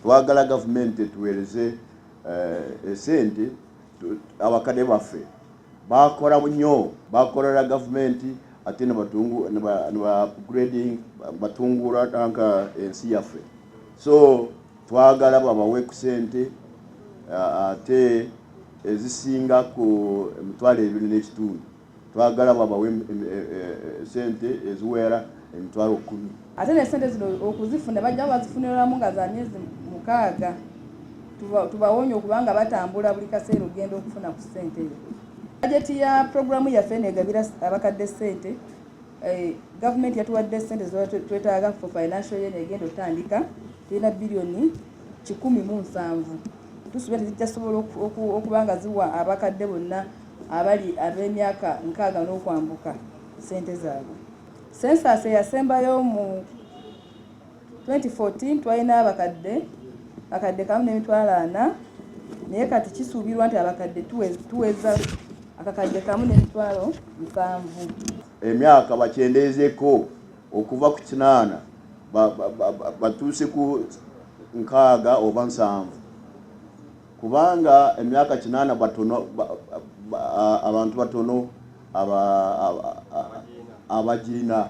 twagala gavumenti tuweereze esente abakadde baffe bakola nnyo bakolera gavumenti ate ne upgrading batungula tanka ensi yaffe so twagala babawe ku sente ate ezisinga ku emitwalo 2.5 twagala babawe sente eziwera emitwalo 10 ate ne sente zino okuzifuna bajja bazifuniramu nga za myezi 6 tubawonya okubanga batambula buli kaseera ogenda okufuna ku sente eyo. Bajeti ya programu yaffe negabira abakadde sente gavumenti yatuwadde sente twetaaga for financial year egenda otandika tulina biliyoni 107 tusuubira tezijjasobola okubanga ziwa abakadde bonna abali ab'emyaka 6 n'okwambuka sente zaabwe. Census yasembayo mu 2014 twalina akadde kamu n'emitwalo 4 naye kati kisuubirwa nti abakadde tuweza akakadde kamu n'emitwalo 7. Emyaka bakyendezeeko okuva ku 8 batuuse ku 6 oba 7 kubanga emyaka 8 batono abantu batono abagirina